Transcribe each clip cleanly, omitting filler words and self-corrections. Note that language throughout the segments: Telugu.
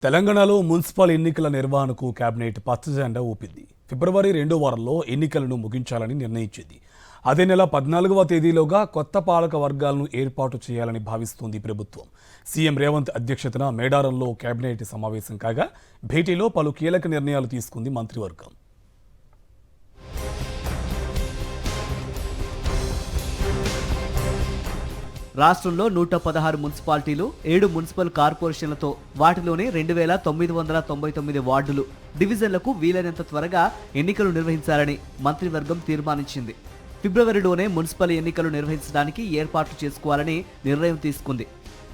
తెలంగాణలో మున్సిపల్ ఎన్నికల నిర్వహణకు కేబినెట్ పచ్చజెండా ఊపింది. ఫిబ్రవరి 2వ వారంలో ఎన్నికలను ముగించాలని నిర్ణయించింది. అదే నెల 14వ తేదీలోగా కొత్త పాలక వర్గాలను ఏర్పాటు చేయాలని భావిస్తోంది ప్రభుత్వం. సీఎం రేవంత్ అధ్యక్షతన మేడారంలో కేబినెట్ సమావేశం కాగా భేటీలో పలు కీలక నిర్ణయాలు తీసుకుంది మంత్రివర్గం. రాష్ట్రంలో 116 మున్సిపాలిటీలు, 7 మున్సిపల్ కార్పొరేషన్లతో వాటిలోనే 2999 వార్డులు, డివిజన్లకు వీలైనంత త్వరగా ఎన్నికలు నిర్వహించాలని మంత్రివర్గం తీర్మానించింది. ఫిబ్రవరిలోనే మున్సిపల్ ఎన్నికలు నిర్వహించడానికి ఏర్పాట్లు చేసుకోవాలని నిర్ణయం తీసుకుంది.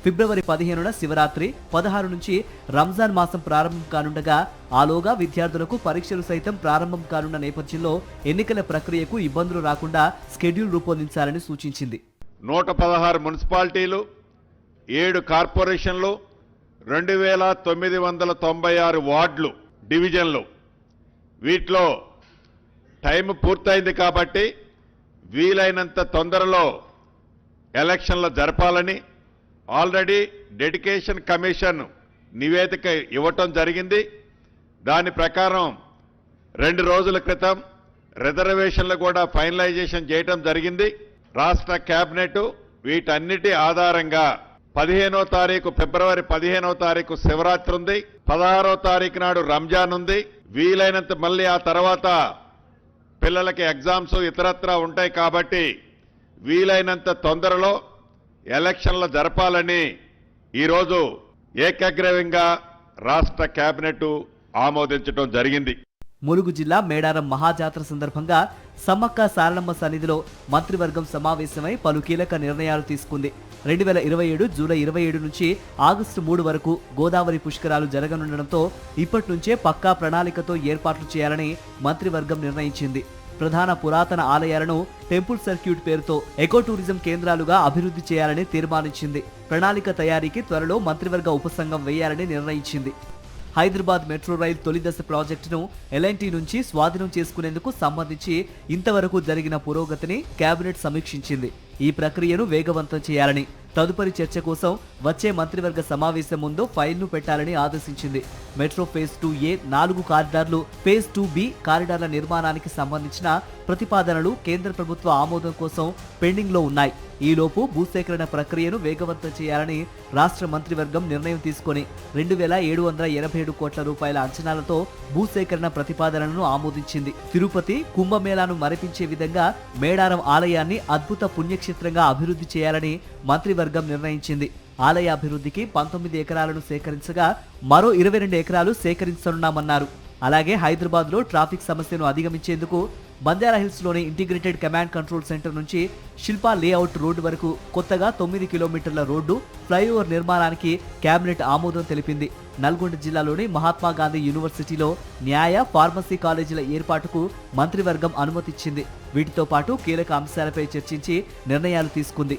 ఫిబ్రవరి 15న శివరాత్రి, 16 నుంచి రంజాన్ మాసం ప్రారంభం కానుండగా ఆలోగా విద్యార్థులకు పరీక్షలు సైతం ప్రారంభం కానున్న నేపథ్యంలో ఎన్నికల ప్రక్రియకు ఇబ్బందులు రాకుండా షెడ్యూల్ రూపొందించాలని సూచించింది. 116 మున్సిపాలిటీలు, 7 కార్పొరేషన్లు, 2996 వార్డులు, డివిజన్లు. వీటిలో టైం పూర్తయింది కాబట్టి వీలైనంత తొందరలో ఎలక్షన్లు జరపాలని ఆల్రెడీ డెడికేషన్ కమిషన్ నివేదిక ఇవ్వటం జరిగింది. దాని ప్రకారం 2 రోజుల క్రితం రిజర్వేషన్లు కూడా ఫైనలైజేషన్ చేయటం జరిగింది. రాష్ట్ర కేబినెట్ వీటన్నిటి ఆధారంగా 15వ తారీఖు ఫిబ్రవరి 15వ తారీఖు శివరాత్రి ఉంది, 16వ తారీఖు నాడు రంజాన్ ఉంది. వీలైనంత మళ్ళీ ఆ తర్వాత పిల్లలకి ఎగ్జామ్స్ ఇతరత్రా ఉంటాయి కాబట్టి వీలైనంత తొందరలో ఎలక్షన్లు జరపాలని ఈరోజు ఏకగ్రీవంగా రాష్ట్ర కేబినెట్ ఆమోదించడం జరిగింది. ములుగు జిల్లా మేడారం మహాజాతర సందర్భంగా సమ్మక్క సారలమ్మ సన్నిధిలో మంత్రివర్గం సమావేశమై పలు కీలక నిర్ణయాలు తీసుకుంది. 2027 జూలై 27 నుంచి ఆగస్టు 3 వరకు గోదావరి పుష్కరాలు జరగనుండటంతో ఇప్పటి నుంచే పక్కా ప్రణాళికతో ఏర్పాట్లు చేయాలని మంత్రివర్గం నిర్ణయించింది. ప్రధాన పురాతన ఆలయాలను టెంపుల్ సర్క్యూట్ పేరుతో ఎకో టూరిజం కేంద్రాలుగా అభివృద్ధి చేయాలని తీర్మానించింది. ప్రణాళిక తయారీకి త్వరలో మంత్రివర్గ ఉపసంఘం వేయాలని నిర్ణయించింది. హైదరాబాద్ మెట్రో రైల్ తొలి దశ ప్రాజెక్టును ఎల్ఎన్టీ నుంచి స్వాధీనం చేసుకునేందుకు సంబంధించి ఇంతవరకు జరిగిన పురోగతిని కేబినెట్ సమీక్షించింది. ఈ ప్రక్రియను వేగవంతం చేయాలని, తదుపరి చర్చ కోసం వచ్చే మంత్రివర్గ సమావేశం ముందు ఫైల్ను పెట్టాలని ఆదేశించింది. మెట్రో ఫేజ్ 2A 4 కారిడార్లు, ఫేజ్ 2B కారిడార్ల నిర్మాణానికి సంబంధించిన ప్రతిపాదనలు కేంద్ర ప్రభుత్వ ఆమోదం కోసం పెండింగ్లో ఉన్నాయి. ఈలోపు భూసేకరణ ప్రక్రియను వేగవంతం చేయాలని రాష్ట్ర మంత్రివర్గం నిర్ణయం తీసుకుని 2787 కోట్ల రూపాయల అంచనాలతో భూసేకరణ ప్రతిపాదనలను ఆమోదించింది. తిరుపతి కుంభమేళాను మరిపించే విధంగా మేడారం ఆలయాన్ని అద్భుత పుణ్యక్షేత్రంగా అభివృద్ధి చేయాలని మంత్రివర్గం నిర్ణయించింది. ఆలయ అభివృద్ధికి 19 ఎకరాలను సేకరించగా మరో 22 ఎకరాలు సేకరించనున్నామన్నారు. అలాగే హైదరాబాద్లో ట్రాఫిక్ సమస్యను అధిగమించేందుకు బంజారాహిల్స్లోని ఇంటిగ్రేటెడ్ కమాండ్ కంట్రోల్ సెంటర్ నుంచి శిల్పా లేఅవుట్ రోడ్డు వరకు కొత్తగా 9 కిలోమీటర్ల రోడ్డు, ఫ్లైఓవర్ నిర్మాణానికి కేబినెట్ ఆమోదం తెలిపింది. నల్గొండ జిల్లాలోని మహాత్మా గాంధీ యూనివర్సిటీలో న్యాయ, ఫార్మసీ కాలేజీల ఏర్పాటుకు మంత్రివర్గం అనుమతిచ్చింది. వీటితో పాటు కీలక అంశాలపై చర్చించి నిర్ణయాలు తీసుకుంది.